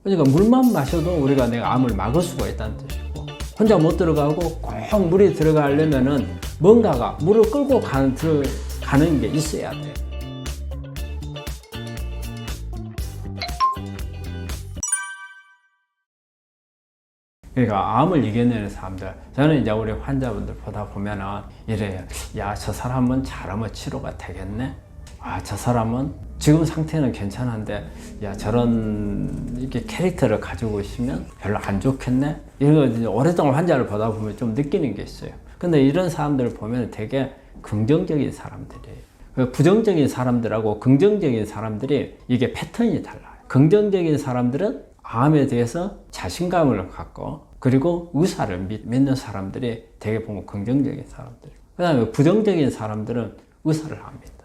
그러니까 물만 마셔도 우리가 내가 암을 막을 수가 있다는 뜻이고, 혼자 못 들어가고 꼭 물이 들어가려면은 뭔가가 물을 끌고 가는 게 있어야 돼. 그러니까 암을 이겨내는 사람들, 저는 이제 우리 환자분들 보다 보면은 이래요. 야, 저 사람은 잘하면 치료가 되겠네. 아, 저 사람은 지금 상태는 괜찮은데, 야, 저런 이렇게 캐릭터를 가지고 있으면 별로 안 좋겠네. 이런 거 이제 오랫동안 환자를 보다 보면 좀 느끼는 게 있어요. 근데 이런 사람들을 보면 되게 긍정적인 사람들이에요. 부정적인 사람들하고 긍정적인 사람들이 이게 패턴이 달라요. 긍정적인 사람들은 암에 대해서 자신감을 갖고, 그리고 의사를 믿는 사람들이 되게 보면 긍정적인 사람들이고, 그 다음에 부정적인 사람들은 의사를 안 믿어요.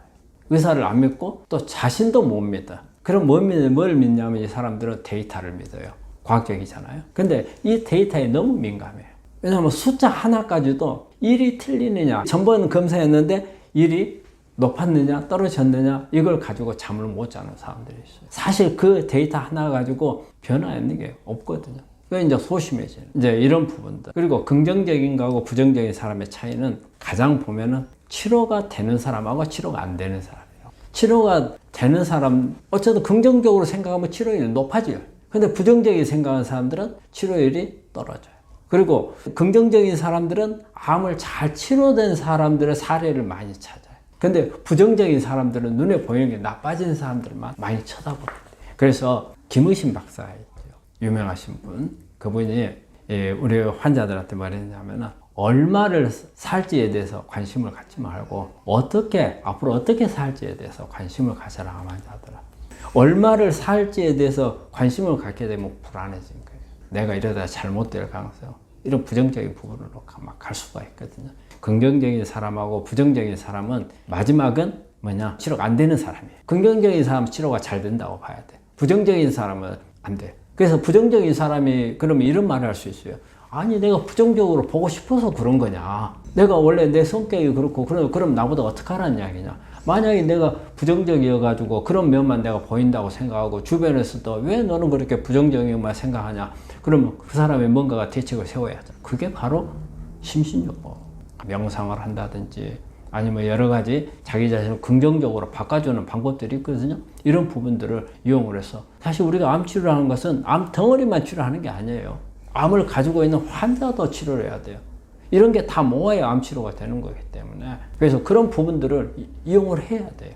의사를 안 믿고 또 자신도 못 믿어. 그럼 뭘 믿냐면 이 사람들은 데이터를 믿어요. 과학적이잖아요. 근데 이 데이터에 너무 민감해요. 왜냐하면 숫자 하나까지도 일이 틀리느냐, 전번 검사했는데 일이 높았느냐 떨어졌느냐 이걸 가지고 잠을 못 자는 사람들이 있어요. 사실 그 데이터 하나 가지고 변화하는 게 없거든요. 그러니까 이제 소심해져요. 이제 이런 부분들. 그리고 긍정적인 거하고 부정적인 사람의 차이는 가장 보면은 치료가 되는 사람하고 치료가 안 되는 사람이에요. 치료가 되는 사람, 어쨌든 긍정적으로 생각하면 치료율이 높아져요. 근데 부정적인 생각하는 사람들은 치료율이 떨어져요. 그리고 긍정적인 사람들은 암을 잘 치료된 사람들의 사례를 많이 찾아요. 근데 부정적인 사람들은 눈에 보이는 게 나빠진 사람들만 많이 쳐다보는데, 그래서 김의신 박사가 있죠. 유명하신 분. 그분이 우리 환자들한테 말했냐면은 얼마를 살지에 대해서 관심을 갖지 말고 앞으로 어떻게 살지에 대해서 관심을 가져라. 환자들은 얼마를 살지에 대해서 관심을 갖게 되면 불안해진 거예요. 내가 이러다 잘못될 가능성, 이런 부정적인 부분으로 막 갈 수가 있거든요. 긍정적인 사람하고 부정적인 사람은 마지막은 뭐냐? 치료가 안 되는 사람이에요. 긍정적인 사람은 치료가 잘 된다고 봐야 돼. 부정적인 사람은 안 돼. 그래서 부정적인 사람이 그러면 이런 말을 할 수 있어요. 아니, 내가 부정적으로 보고 싶어서 그런 거냐? 내가 원래 내 성격이 그렇고, 그럼 나보다 어떡하라는 이야기냐? 만약에 내가 부정적이어가지고 그런 면만 내가 보인다고 생각하고 주변에서도 왜 너는 그렇게 부정적인 것만 생각하냐? 그러면 그 사람의 뭔가가 대책을 세워야죠. 그게 바로 심신요법. 명상을 한다든지 아니면 여러 가지 자기 자신을 긍정적으로 바꿔주는 방법들이 있거든요. 이런 부분들을 이용을 해서, 사실 우리가 암 치료를 하는 것은 암 덩어리만 치료하는 게 아니에요. 암을 가지고 있는 환자도 치료를 해야 돼요. 이런 게 다 모아야 암 치료가 되는 거기 때문에, 그래서 그런 부분들을 이용을 해야 돼요.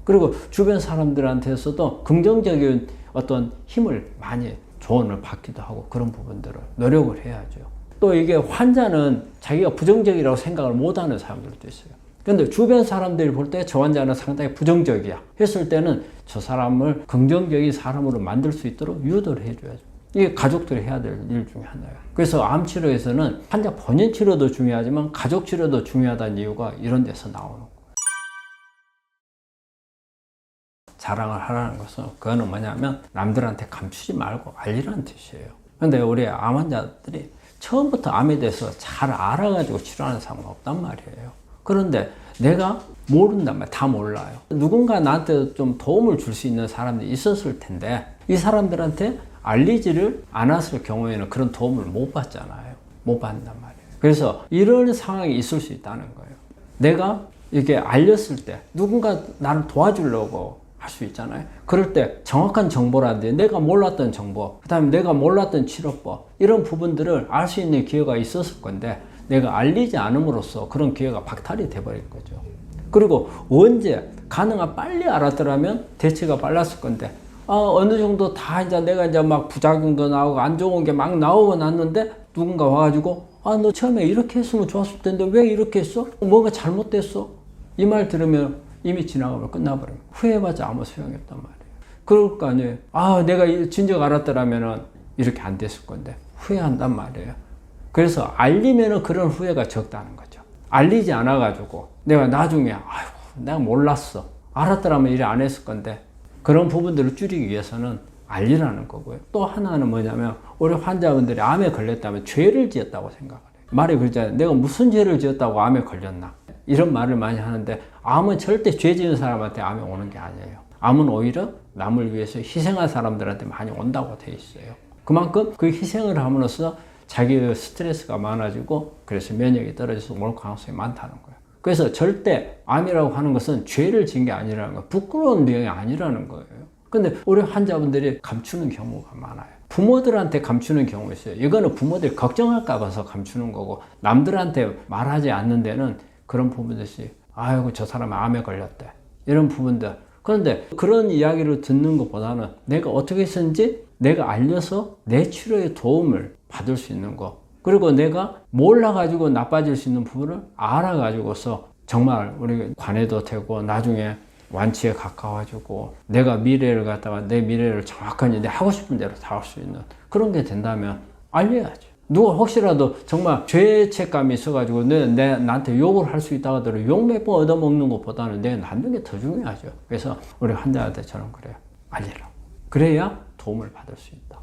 그리고 주변 사람들한테서도 긍정적인 어떤 힘을 많이 조언을 받기도 하고, 그런 부분들을 노력을 해야죠. 또 이게 환자는 자기가 부정적이라고 생각을 못하는 사람들도 있어요. 근데 주변 사람들이 볼 때 저 환자는 상당히 부정적이야 했을 때는 저 사람을 긍정적인 사람으로 만들 수 있도록 유도를 해줘야죠. 이게 가족들이 해야 될 일 중에 하나예요. 그래서 암 치료에서는 환자 본인 치료도 중요하지만 가족 치료도 중요하다는 이유가 이런 데서 나오는 거예요. 자랑을 하라는 것은, 그거는 뭐냐면 남들한테 감추지 말고 알리라는 뜻이에요. 근데 우리 암 환자들이 처음부터 암에 대해서 잘 알아가지고 치료하는 사람은 없단 말이에요. 그런데 내가 모른단 말이에요. 다 몰라요. 누군가 나한테 좀 도움을 줄 수 있는 사람들이 있었을 텐데, 이 사람들한테 알리지를 않았을 경우에는 그런 도움을 못 받잖아요. 못 받는단 말이에요. 그래서 이런 상황이 있을 수 있다는 거예요. 내가 이게 알렸을 때 누군가 나를 도와주려고 할 수 있잖아요. 그럴 때 정확한 정보라든지 내가 몰랐던 정보, 그 다음에 내가 몰랐던 치료법, 이런 부분들을 알 수 있는 기회가 있었을 건데 내가 알리지 않음으로써 그런 기회가 박탈이 돼버린 거죠. 그리고 언제 가능한 빨리 알았더라면 대처가 빨랐을 건데, 어느 정도 다 이제 내가 이제 막 부작용도 나오고 안 좋은 게 막 나오고 났는데 누군가 와가지고 너 처음에 이렇게 했으면 좋았을 텐데 왜 이렇게 했어? 뭐가 잘못됐어? 이 말 들으면 이미 지나가면 끝나버려요. 후회해봤자 아무 소용이 없단 말이에요. 그럴 거 아니에요. 내가 진작 알았더라면 이렇게 안 됐을 건데 후회한단 말이에요. 그래서 알리면 그런 후회가 적다는 거죠. 알리지 않아가지고 내가 나중에 내가 몰랐어. 알았더라면 이래 안 했을 건데, 그런 부분들을 줄이기 위해서는 알리라는 거고요. 또 하나는 뭐냐면 우리 환자분들이 암에 걸렸다면 죄를 지었다고 생각을 해요. 말이 그러잖아요. 내가 무슨 죄를 지었다고 암에 걸렸나? 이런 말을 많이 하는데, 암은 절대 죄 지은 사람한테 암이 오는 게 아니에요. 암은 오히려 남을 위해서 희생한 사람들한테 많이 온다고 돼 있어요. 그만큼 그 희생을 함으로써 자기의 스트레스가 많아지고 그래서 면역이 떨어져서 올 가능성이 많다는 거예요. 그래서 절대 암이라고 하는 것은 죄를 지은 게 아니라는 거예요. 부끄러운 병이 아니라는 거예요. 근데 우리 환자분들이 감추는 경우가 많아요. 부모들한테 감추는 경우 있어요. 이거는 부모들이 걱정할까 봐서 감추는 거고, 남들한테 말하지 않는 데는 그런 부분들이 아이고 저 사람 암에 걸렸대 이런 부분들. 그런데 그런 이야기를 듣는 것보다는 내가 어떻게 했는지 내가 알려서 내 치료에 도움을 받을 수 있는 거, 그리고 내가 몰라가지고 나빠질 수 있는 부분을 알아가지고서 정말 우리 관해도 되고 나중에 완치에 가까워지고 내가 미래를 갖다가 내 미래를 정확하게 내 하고 싶은 대로 다 할 수 있는 그런 게 된다면 알려야죠. 누가 혹시라도 정말 죄책감이 있어가지고 나한테 욕을 할 수 있다고 하더라도 욕 몇 번 얻어먹는 것보다는 내가 낫는 게 더 중요하죠. 그래서 우리 환자한테 저는 그래요. 알리라. 그래야 도움을 받을 수 있다.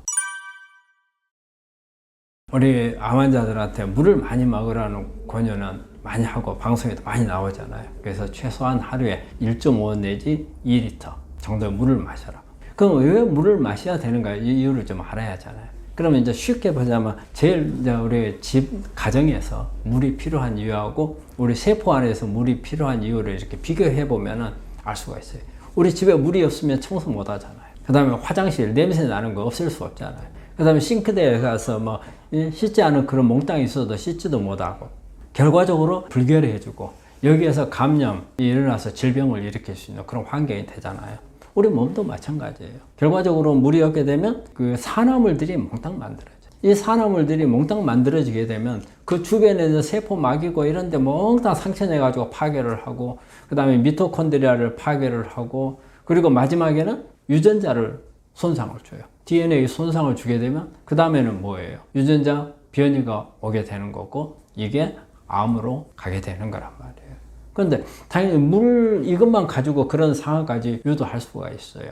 우리 암 환자들한테 물을 많이 먹으라는 권유는 많이 하고 방송에도 많이 나오잖아요. 그래서 최소한 하루에 1.5 내지 2리터 정도의 물을 마셔라. 그럼 왜 물을 마셔야 되는가 이유를 좀 알아야 하잖아요. 그러면 이제 쉽게 보자면 제일 이제 우리 집 가정에서 물이 필요한 이유하고 우리 세포 안에서 물이 필요한 이유를 이렇게 비교해 보면은 알 수가 있어요. 우리 집에 물이 없으면 청소 못 하잖아요. 그 다음에 화장실 냄새 나는 거 없앨 수 없잖아요. 그 다음에 싱크대에 가서 뭐 씻지 않은 그런 몽땅이 있어도 씻지도 못하고 결과적으로 불결해지고 여기에서 감염이 일어나서 질병을 일으킬 수 있는 그런 환경이 되잖아요. 우리 몸도 마찬가지예요. 결과적으로 물이 없게 되면 그 산화물들이 몽땅 만들어져요. 이 산화물들이 몽땅 만들어지게 되면 그 주변에 있는 세포막이고 이런 데 몽땅 상처내가지고 파괴를 하고 그 다음에 미토콘드리아를 파괴를 하고 그리고 마지막에는 유전자를 손상을 줘요. DNA 손상을 주게 되면 그 다음에는 뭐예요? 유전자 변이가 오게 되는 거고 이게 암으로 가게 되는 거란 말이에요. 그런데 당연히 물 이것만 가지고 그런 상황까지 유도할 수가 있어요.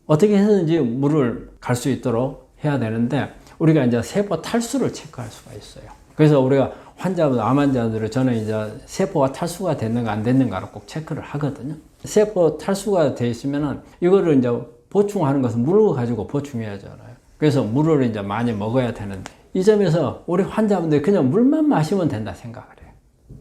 어떻게 해서든지 물을 갈 수 있도록 해야 되는데 우리가 이제 세포 탈수를 체크할 수가 있어요. 그래서 우리가 환자분, 암 환자들을 저는 이제 세포가 탈수가 됐는가 안 됐는가를 꼭 체크를 하거든요. 세포 탈수가 돼 있으면은 이거를 이제 보충하는 것은 물을 가지고 보충해야 하잖아요. 그래서 물을 이제 많이 먹어야 되는데 이 점에서 우리 환자분들이 그냥 물만 마시면 된다 생각을 해요.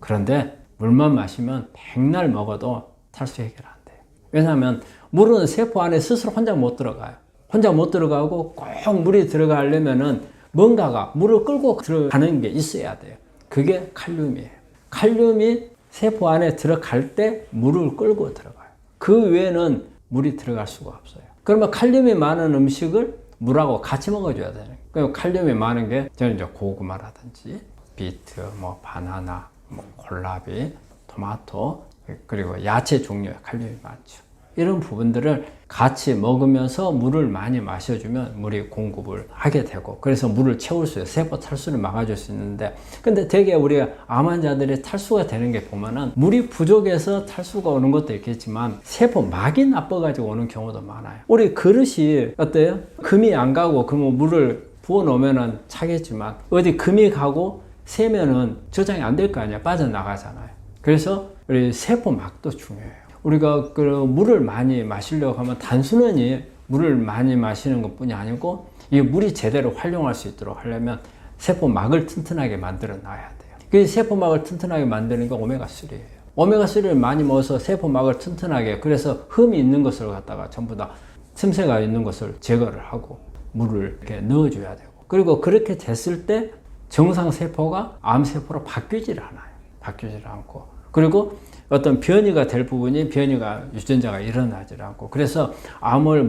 그런데 물만 마시면 백날 먹어도 탈수 해결 안 돼요. 왜냐하면 물은 세포 안에 스스로 혼자 못 들어가요. 혼자 못 들어가고 꼭 물이 들어가려면은 뭔가가 물을 끌고 들어가는 게 있어야 돼요. 그게 칼륨이에요. 칼륨이 세포 안에 들어갈 때 물을 끌고 들어가요. 그 외에는 물이 들어갈 수가 없어요. 그러면 칼륨이 많은 음식을 물하고 같이 먹어줘야 되는 거예요. 그리고 칼륨이 많은 게 저는 이제 고구마라든지 비트, 뭐 바나나, 뭐 콜라비, 토마토 그리고 야채 종류에 칼륨이 많죠. 이런 부분들을 같이 먹으면서 물을 많이 마셔주면 물이 공급을 하게 되고 그래서 물을 채울 수 있어요. 세포 탈수를 막아줄 수 있는데 근데 되게 우리가 암 환자들이 탈수가 되는 게 보면은 물이 부족해서 탈수가 오는 것도 있겠지만 세포막이 나빠가지고 오는 경우도 많아요. 우리 그릇이 어때요? 금이 안 가고 그러면 물을 부어 놓으면은 차겠지만 어디 금이 가고 새면은 저장이 안 될 거 아니야. 빠져나가잖아요. 그래서 우리 세포막도 중요해요. 우리가 그 물을 많이 마시려고 하면 단순히 물을 많이 마시는 것 뿐이 아니고 이 물이 제대로 활용할 수 있도록 하려면 세포막을 튼튼하게 만들어 놔야 돼요. 그 세포막을 튼튼하게 만드는 게 오메가3예요. 오메가3를 많이 먹어서 세포막을 튼튼하게 그래서 흠이 있는 것을 갖다가 전부 다 틈새가 있는 것을 제거를 하고 물을 이렇게 넣어줘야 되고 그리고 그렇게 됐을 때 정상 세포가 암세포로 바뀌질 않아요. 바뀌질 않고 그리고 어떤 변이가 될 부분이 변이가 유전자가 일어나지 않고 그래서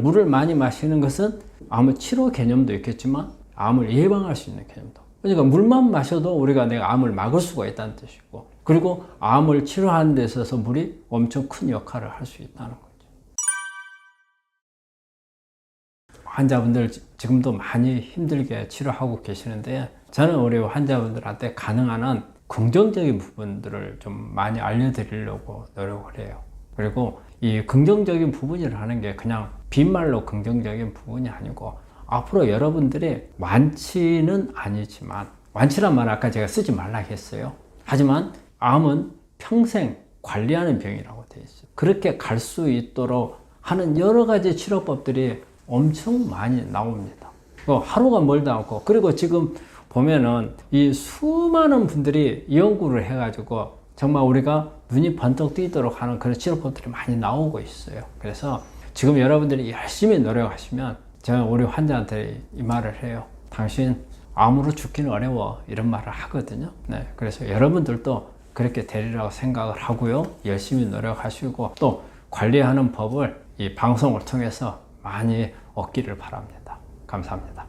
물을 많이 마시는 것은 암의 치료 개념도 있겠지만 암을 예방할 수 있는 개념도 그러니까 물만 마셔도 우리가 내가 암을 막을 수가 있다는 뜻이고 그리고 암을 치료하는 데 있어서 물이 엄청 큰 역할을 할 수 있다는 거죠. 환자분들 지금도 많이 힘들게 치료하고 계시는데 저는 우리 환자분들한테 가능한 한 긍정적인 부분들을 좀 많이 알려드리려고 노력을 해요. 그리고 이 긍정적인 부분이라는 게 그냥 빈말로 긍정적인 부분이 아니고 앞으로 여러분들이 완치는 아니지만 완치란 말 아까 제가 쓰지 말라 했어요. 하지만 암은 평생 관리하는 병이라고 되어 있어요. 그렇게 갈 수 있도록 하는 여러 가지 치료법들이 엄청 많이 나옵니다. 하루가 멀다 않고, 그리고 지금 보면은 이 수많은 분들이 연구를 해가지고 정말 우리가 눈이 번쩍 뜨이도록 하는 그런 치료법들이 많이 나오고 있어요. 그래서 지금 여러분들이 열심히 노력하시면 제가 우리 환자한테 이 말을 해요. 당신 암으로 죽기는 어려워, 이런 말을 하거든요. 네, 그래서 여러분들도 그렇게 되리라고 생각을 하고요. 열심히 노력하시고 또 관리하는 법을 이 방송을 통해서 많이 얻기를 바랍니다. 감사합니다.